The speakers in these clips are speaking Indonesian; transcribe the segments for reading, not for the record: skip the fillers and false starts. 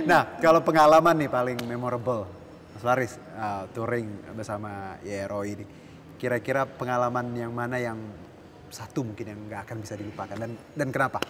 Nah, kalau pengalaman nih paling memorable, Mas Faris, touring bersama YRO ini, kira-kira pengalaman yang mana yang satu mungkin yang nggak akan bisa dilupakan dan kenapa?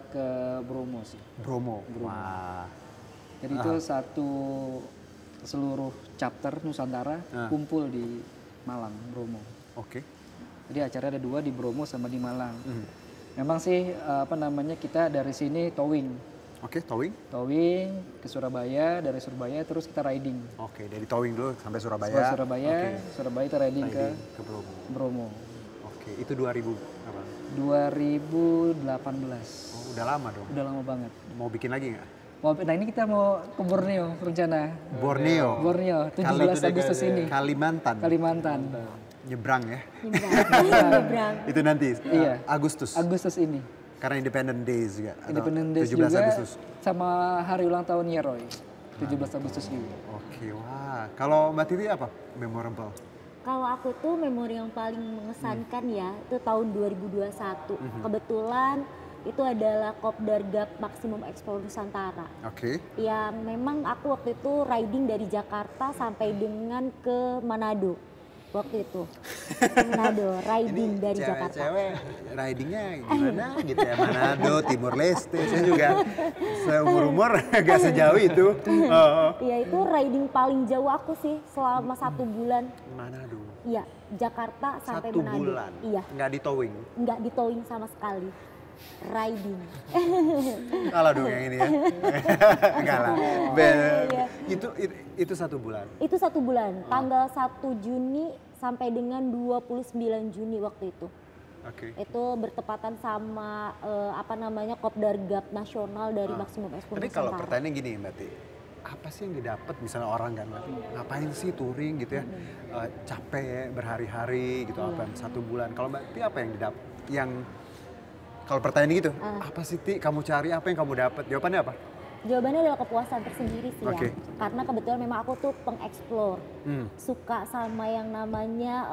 Ke Bromo sih. Bromo. Wah. Jadi itu satu seluruh chapter Nusantara kumpul di Malang, Bromo. Oke. Jadi acara ada 2 di Bromo sama di Malang. Memang sih kita dari sini towing. Oke, towing. Towing ke Surabaya, dari Surabaya terus kita riding. Oke, dari towing dulu sampai Surabaya. Sampai Surabaya, Surabaya kita riding ke Bromo. Oke, itu 2000 apa? 2018. Oh, udah lama dong. Udah lama banget. Mau bikin lagi nggak? Nah ini kita mau ke Borneo rencana. Borneo. 17 Agustus ini. Kalimantan. Nyebrang ya. Nyebrang. Itu nanti. Iya. Agustus ini. Karena Independence Days juga. Independence Days 17 juga Agustus. Sama hari ulang tahun Yeroy. 17 Agustus juga. Oke, wah. Kalau Mbak Titi apa memorable? Kalau aku tuh memori yang paling mengesankan ya, itu tahun 2021. Kebetulan itu adalah Kopdar Gap Maximum Explore Nusantara. Oke. Ya memang aku waktu itu riding dari Jakarta sampai dengan ke Manado. Waktu itu Manado, riding dari Jakarta. Cewek ridingnya gimana gitu ya, Manado, Timur Leste. Saya juga seumur-umur agak sejauh itu. Iya itu riding paling jauh aku sih selama 1 bulan. Manado. Iya, Jakarta sampai 1 Manado. bulan? Iya. Nggak di towing? Nggak di towing sama sekali. Riding. Kalah dong yang ini ya. Enggak lah. Iya. Itu 1 bulan. Itu 1 bulan, tanggal 1 Juni sampai dengan 29 Juni waktu itu. Oke. Itu bertepatan sama Kopdar Gap nasional dari Maximum Explore Tapi kalau pertanyaannya gini Mbak Ti, apa sih yang didapat misalnya orang kan, ngapain sih touring gitu ya, capek berhari-hari gitu, apa 1 bulan. Kalau Mbak Ti apa yang didapat? Kalau pertanyaan gitu, apa sih Ti kamu cari, apa yang kamu dapat? Jawabannya apa? Jawabannya adalah kepuasan tersendiri sih Oke. ya. Karena kebetulan memang aku tuh pengeksplor. Suka sama yang namanya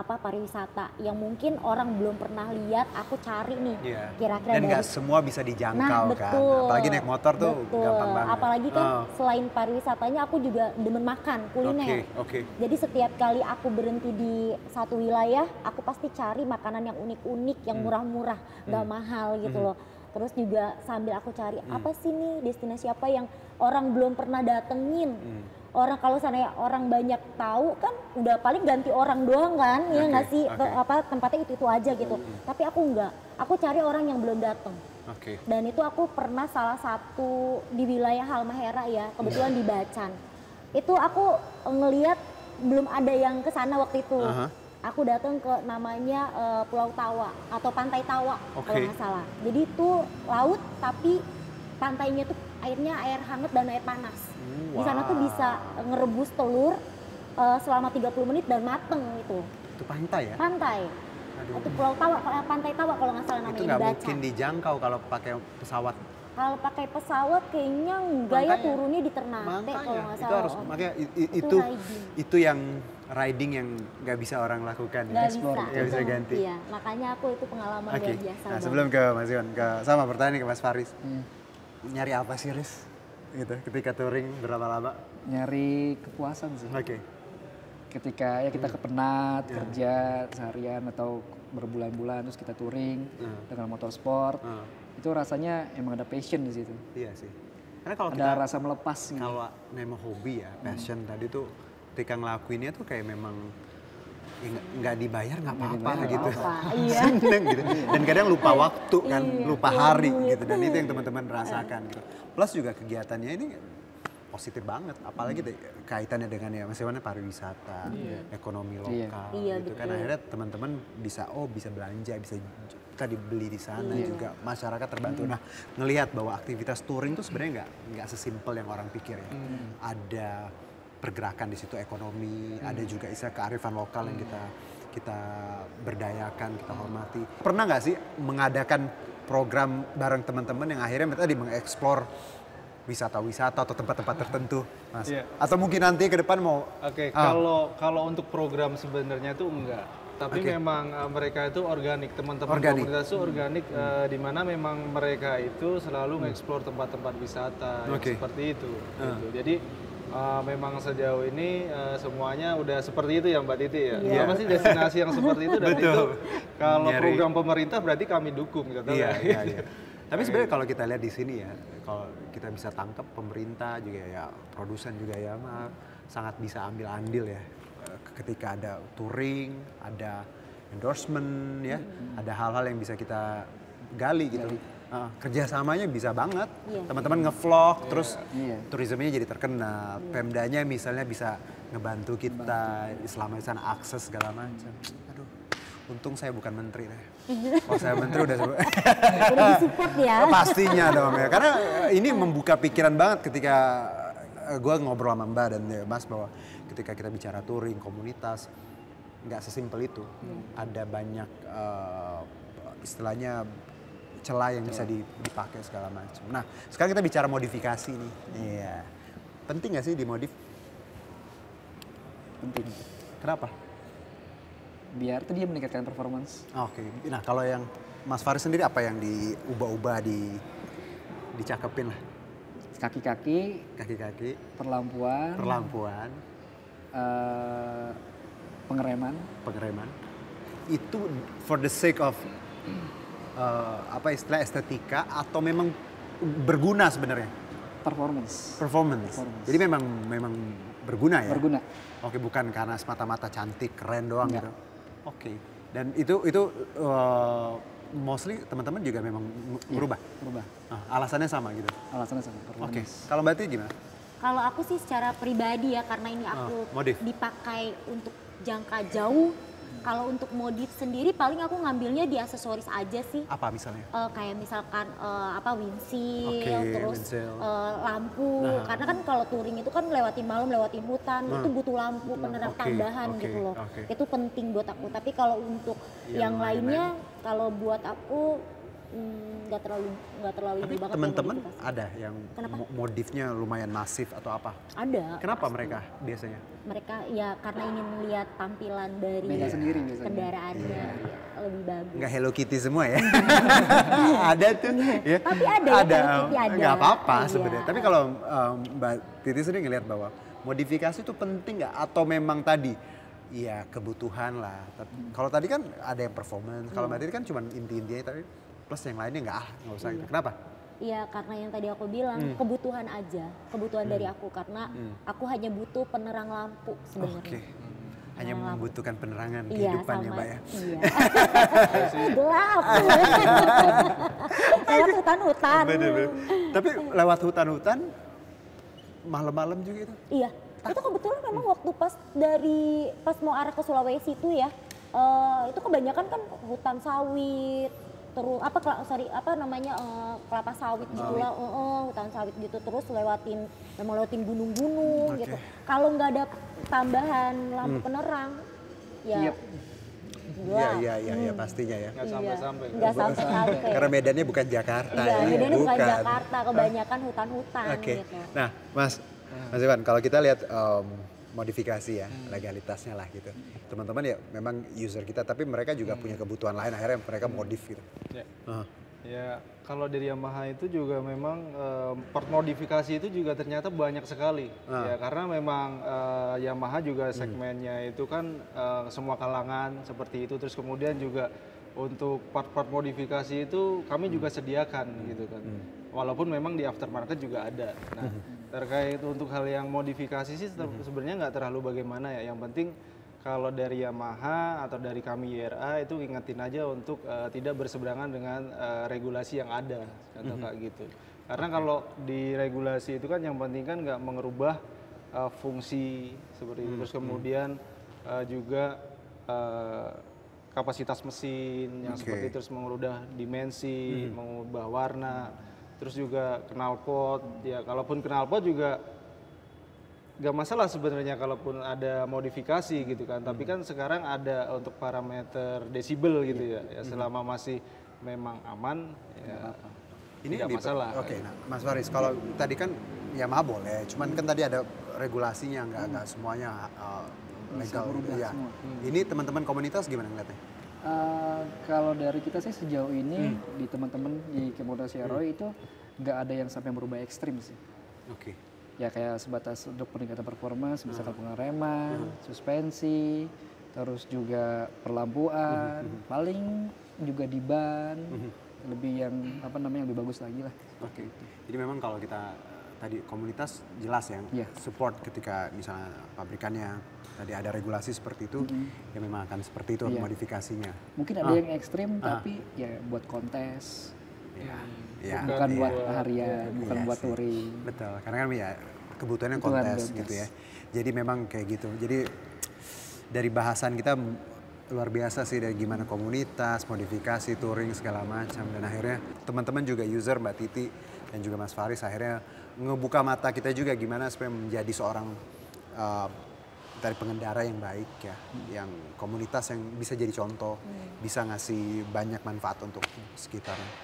pariwisata. Yang mungkin orang belum pernah lihat, aku cari nih. Iya. Kira-kira Dan nggak semua bisa dijangkau kan. betul. Apalagi naik motor tuh gampang banget. Apalagi kan selain pariwisatanya aku juga demen makan, kuliner. Oke. Jadi setiap kali aku berhenti di satu wilayah, aku pasti cari makanan yang unik-unik, yang murah-murah, nggak mahal gitu loh. Terus juga sambil aku cari apa sih nih destinasi apa yang orang belum pernah datengin. Orang kalau sana orang banyak tahu kan udah paling ganti orang doang kan, ya nggak sih tempatnya itu aja gitu. Tapi aku enggak, aku cari orang yang belum datang. Dan itu aku pernah salah satu di wilayah Halmahera ya, kebetulan di Bacan. Itu aku ngelihat belum ada yang ke sana waktu itu. Aku datang ke namanya Pulau Tawa atau Pantai Tawa kalau nggak salah. Jadi itu laut tapi pantainya tuh airnya air hangat dan air panas. Di sana tuh bisa ngerebus telur selama 30 menit dan mateng itu. Itu pantai ya? Pantai. Itu Pulau Tawa, Pantai Tawa kalau nggak salah namanya. Itu nggak mungkin dijangkau kalau pakai pesawat. Kalau pakai pesawat kayaknya enggak ya, turunnya di Ternate kalau nggak salah. Itu harus makanya itu yang riding yang nggak bisa orang lakukan. Nggak bisa ganti. Iya, makanya aku itu pengalaman luar biasa. Nah, sebelum ke Mas Iwan, sama pertanyaan ke Mas Faris. Nyari apa sih Riz? Gitu, ketika touring berapa lama? Nyari kepuasan sih. Ketika ya kita kepenat kerja seharian atau berbulan-bulan terus kita touring dengan motorsport, itu rasanya emang ada passion di situ. Iya sih. Karena kalau ada rasa melepas gitu. Kalau memang hobi ya, passion tadi tuh ketika ngelakuinnya tuh kayak memang nggak dibayar nggak apa-apa gitu. Seneng gitu. Dan kadang lupa waktu kan, lupa hari gitu. Dan itu yang teman-teman rasakan gitu. Plus juga kegiatannya ini positif banget, apalagi kaitannya dengan ya Mas Iwan pariwisata, ekonomi lokal gitu kan. Akhirnya teman-teman bisa belanja, bisa tadi beli di sana juga, masyarakat terbantu. Nah, ngelihat bahwa aktivitas touring tuh sebenarnya nggak sesimpel yang orang pikir ya. Ada pergerakan di situ ekonomi, ada juga kearifan lokal yang kita berdayakan, kita hormati. Pernah nggak sih mengadakan program bareng teman-teman yang akhirnya tadi mengeksplor wisata-wisata atau tempat-tempat tertentu, Mas? Atau mungkin nanti ke depan mau? Kalau untuk program sebenarnya tuh enggak. Tapi memang mereka itu organik, teman-teman komunitas itu organik, di mana memang mereka itu selalu mengeksplor tempat-tempat wisata seperti itu. Gitu. Jadi memang sejauh ini semuanya udah seperti itu ya Mbak Titi ya. Apa sih destinasi yang seperti itu dan itu kalau program pemerintah berarti kami dukung gitu. Iya. Tapi sebenarnya kalau kita lihat di sini ya, kalau kita bisa tangkap pemerintah juga ya, produsen juga ya, sangat bisa ambil andil ya. Ketika ada touring, ada endorsement ya, ada hal-hal yang bisa kita gali gitu. Kerjasamanya bisa banget, teman-teman ngevlog, terus turismenya jadi terkenal, Pemdanya misalnya bisa ngebantu kita, selama di sana akses segala macam. Aduh, untung saya bukan menteri deh. Kalau saya menteri udah disupport ya. Pastinya dong ya, karena ini membuka pikiran banget ketika gue ngobrol sama Mbak dan Mas bahwa ketika kita bicara touring, komunitas, nggak sesimpel itu. Ada banyak istilahnya celah yang bisa dipakai segala macam. Nah, sekarang kita bicara modifikasi nih. Iya. Penting nggak sih dimodif? Penting. Kenapa? Biar tuh dia meningkatkan performance. Oke. Nah, kalau yang Mas Faris sendiri apa yang diubah-ubah, dicakepin lah? Kaki-kaki. Perlampuan. Pengereman. Itu for the sake of estetika atau memang berguna sebenarnya? Performance. Jadi memang berguna ya? Berguna. Oke, bukan karena semata-mata cantik, keren doang gitu. Oke. Dan itu mostly teman-teman juga memang berubah? Berubah. Alasannya sama gitu? Alasannya sama. Oke. Kalau Mbak Ti gimana? Kalau aku sih secara pribadi ya, karena ini aku dipakai untuk jangka jauh. Kalau untuk modif sendiri paling aku ngambilnya di aksesoris aja sih. Apa misalnya? Kayak misalkan windshield, terus lampu. Karena kan kalau touring itu kan lewatin malam, lewatin hutan, itu butuh lampu penerang tambahan gitu loh. Itu penting buat aku. Tapi kalau untuk yang lainnya, kalau buat aku nggak terlalu ini banget. Teman-teman ada yang modifnya lumayan masif atau apa? Ada. Kenapa mereka biasanya? Mereka ya karena ingin melihat tampilan dari kendaraannya lebih bagus. Nggak Hello Kitty semua ya? Ada tuh. Ya. Tapi ada. Nggak apa-apa sebenarnya. Tapi kalau Mbak Titi sendiri ngelihat bahwa modifikasi itu penting nggak? Atau memang tadi ya kebutuhan lah. Kalau tadi kan ada yang performance. Kalau Mbak Titi kan cuma inti-intinya, tapi plus yang lainnya nggak usah gitu. Kenapa? Iya, karena yang tadi aku bilang kebutuhan aja, kebutuhan dari aku, karena aku hanya butuh penerang lampu sebenarnya. Hanya membutuhkan penerangan kehidupan ya Mbak ya. Iya. Gelap. Lewat hutan-hutan. Tapi lewat hutan-hutan malam-malam juga itu? Iya. Itu kebetulan memang waktu pas mau arah ke Sulawesi itu ya, itu kebanyakan kan hutan sawit. Terus kelapa sawit gitu lah, hutan sawit gitu, terus lewatin gunung-gunung gitu. Kalau nggak ada tambahan lampu penerang, ya Iya, pastinya ya. Nggak sampai. Karena medannya bukan Jakarta. Iya, medannya bukan Jakarta, kebanyakan hutan-hutan gitu. Nah, Mas Iwan, kalau kita lihat modifikasi ya, legalitasnya lah gitu. Teman-teman ya memang user kita, tapi mereka juga punya kebutuhan lain, akhirnya mereka modif gitu. Ya, kalau dari Yamaha itu juga memang part modifikasi itu juga ternyata banyak sekali. Ya, karena memang Yamaha juga segmennya itu kan semua kalangan seperti itu. Terus kemudian juga untuk part-part modifikasi itu kami juga sediakan gitu kan. Walaupun memang di aftermarket juga ada. Nah, terkait untuk hal yang modifikasi sih sebenarnya nggak terlalu bagaimana ya. Yang penting kalau dari Yamaha atau dari kami YRA itu ingetin aja untuk tidak berseberangan dengan regulasi yang ada, contoh kayak gitu. Karena kalau di regulasi itu kan yang penting kan nggak mengubah fungsi seperti itu. Terus kemudian juga kapasitas mesin yang seperti itu, terus mengubah dimensi, mengubah warna. Terus juga knalpot, ya kalaupun knalpot juga gak masalah sebenarnya kalaupun ada modifikasi gitu kan. Tapi kan sekarang ada untuk parameter desibel gitu ya, selama masih memang aman ya ini tidak masalah. Oke, nah Mas Faris, kalau tadi kan Yamaha boleh, cuman kan tadi ada regulasinya, nggak semuanya legal. berubah Ya. semua. Ini teman-teman komunitas gimana ngeliatnya? Kalau dari kita sih sejauh ini di teman-teman di komunitas Yaroy itu nggak ada yang sampai berubah ekstrim sih. Oke. Ya kayak sebatas untuk peningkatan performa, misalkan pengereman, suspensi, terus juga perlampuan, paling juga di ban, lebih yang apa namanya lebih bagus lagi lah. Oke. Jadi memang kalau kita tadi komunitas jelas ya, support ketika misalnya pabrikannya tadi ada regulasi seperti itu, ya memang akan seperti itu modifikasinya. Mungkin ada yang ekstrim tapi ya buat kontes. Bukan buat harian, bukan buat touring. Betul, karena kan ya kebutuhannya kontes gitu ya. Jadi memang kayak gitu. Jadi dari bahasan kita luar biasa sih dari gimana komunitas, modifikasi, touring segala macam. Dan akhirnya teman-teman juga user Mbak Titi dan juga Mas Faris akhirnya ngebuka mata kita juga gimana supaya menjadi seorang dari pengendara yang baik ya. Yang komunitas yang bisa jadi contoh, bisa ngasih banyak manfaat untuk sekitarnya.